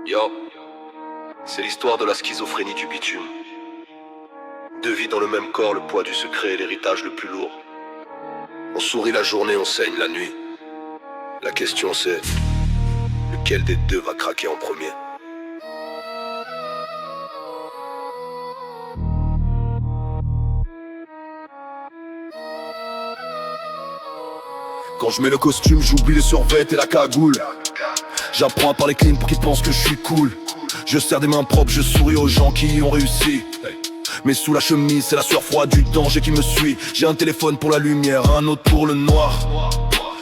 Yo, c'est l'histoire de la schizophrénie du bitume. Deux vies dans le même corps, le poids du secret et l'héritage le plus lourd. On sourit la journée, on saigne la nuit. La question c'est, lequel des deux va craquer en premier? Quand je mets le costume, j'oublie les survêtements et la cagoule. J'apprends à parler clean pour qu'ils pensent que je suis cool. Je serre des mains propres, je souris aux gens qui ont réussi. Mais sous la chemise, c'est la sueur froide du danger qui me suit. J'ai un téléphone pour la lumière, un autre pour le noir.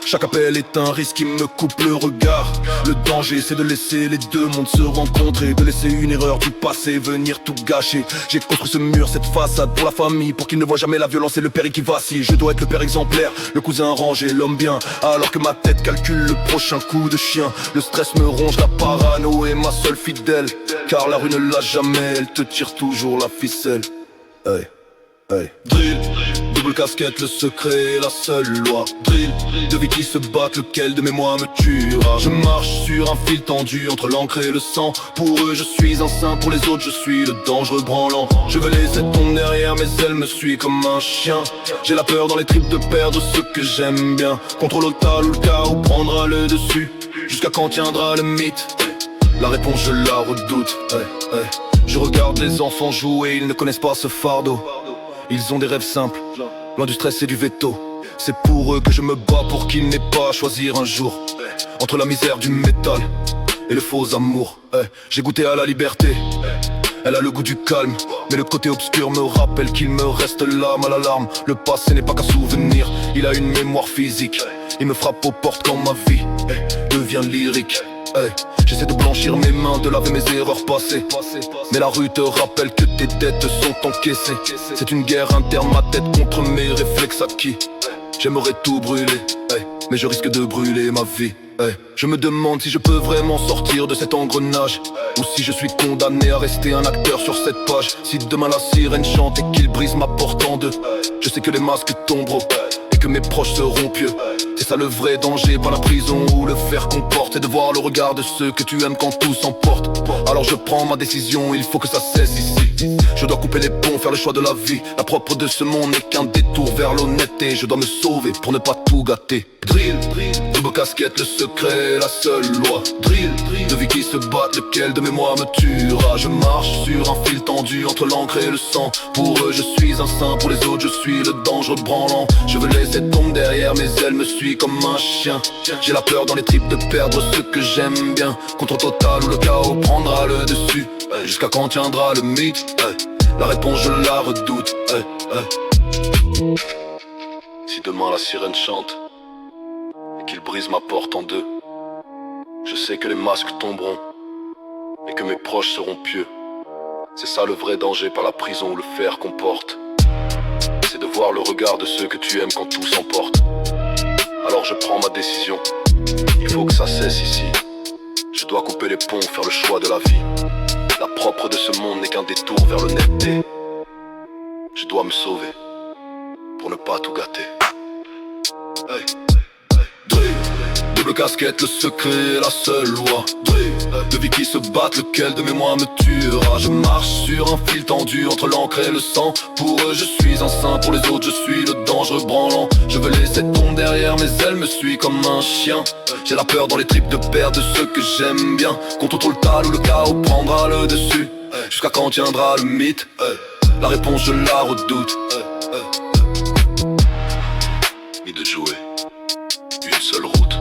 Chaque appel est un risque qui me coupe le regard. Le danger c'est de laisser les deux mondes se rencontrer, de laisser une erreur du passé venir tout gâcher. J'ai construit ce mur, cette façade pour la famille, pour qu'ils ne voient jamais la violence et le père qui vacille. Je dois être le père exemplaire, le cousin rangé, l'homme bien, alors que ma tête calcule le prochain coup de chien. Le stress me ronge, la parano est ma seule fidèle, car la rue ne lâche jamais, elle te tire toujours la ficelle. Hey, hey. Drill, double casquette, le secret est la seule loi. Drill, deux vies qui se battent, lequel de mes mois me tuera. Je marche sur un fil tendu entre l'encre et le sang. Pour eux je suis un saint, pour les autres je suis le dangereux branlant. Je veux laisser tomber derrière mais elle me suit comme un chien. J'ai la peur dans les tripes de perdre ce que j'aime bien. Contrôle total ou le chaos prendra le dessus. Jusqu'à quand tiendra le mythe? La réponse je la redoute. Hey, hey. Je regarde les enfants jouer, ils ne connaissent pas ce fardeau. Ils ont des rêves simples, loin du stress et du veto. C'est pour eux que je me bats, pour qu'ils n'aient pas à choisir un jour entre la misère du métal et le faux amour. J'ai goûté à la liberté, elle a le goût du calme, mais le côté obscur me rappelle qu'il me reste l'âme à l'alarme. Le passé n'est pas qu'un souvenir, il a une mémoire physique. Il me frappe aux portes quand ma vie devient lyrique. J'essaie de blanchir mes mains, de laver mes erreurs passées, mais la rue te rappelle que tes dettes sont encaissées. C'est une guerre interne, ma tête contre mes réflexes acquis. J'aimerais tout brûler, mais je risque de brûler ma vie. Je me demande si je peux vraiment sortir de cet engrenage, ou si je suis condamné à rester un acteur sur cette page. Si demain la sirène chante et qu'il brise ma porte en deux, je sais que les masques tomberont et que mes proches seront pieux. C'est ça le vrai danger, pas la prison ou le fer qu'on porte. C'est de voir le regard de ceux que tu aimes quand tout s'emporte. Alors je prends ma décision, il faut que ça cesse ici. Je dois couper les ponts, faire le choix de la vie. La propre de ce monde n'est qu'un détour vers l'honnêteté. Je dois me sauver pour ne pas tout gâter. Drill, double casquette, le secret est la seule loi. Drill, deux vies qui se battent, lequel de mes mois me tuera. Je marche sur un fil tendu entre l'encre et le sang. Pour eux je suis un saint, pour les autres je suis le dangereux branlant. Je veux laisser tomber derrière mais elle me suit comme un chien. J'ai la peur dans les tripes de perdre ce que j'aime bien. Contrôle total ou le chaos prendra le dessus. Jusqu'à quand tiendra le mythe? La réponse je la redoute. Si demain la sirène chante et qu'il brise ma porte en deux, je sais que les masques tomberont et que mes proches seront pieux. C'est ça le vrai danger, pas la prison ou le fer qu'on porte. C'est de voir le regard de ceux que tu aimes quand tout s'emporte. Alors je prends ma décision, il faut que ça cesse ici. Je dois couper les ponts, faire le choix de la vie. La propre de ce monde n'est qu'un détour vers l'honnêteté. Je dois me sauver pour ne pas tout gâter. Double casquette, le secret est la seule loi. Deux vies qui se battent, lequel de mes mois me tuera. Je marche sur un fil tendu entre l'encre et le sang. Pour eux je suis un saint, pour les autres je suis le dangereux branlant. Je veux laisser tomber derrière mais elle me suit comme un chien. J'ai la peur dans les tripes de perdre ce que j'aime bien. Contre tout le tal ou le chaos prendra le dessus. Jusqu'à quand tiendra le mythe? La réponse je la redoute. Ni de jouer une seule route.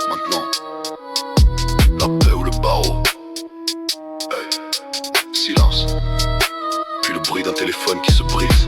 Maintenant, la paix ou le barreau. Silence. Puis le bruit d'un téléphone qui se brise.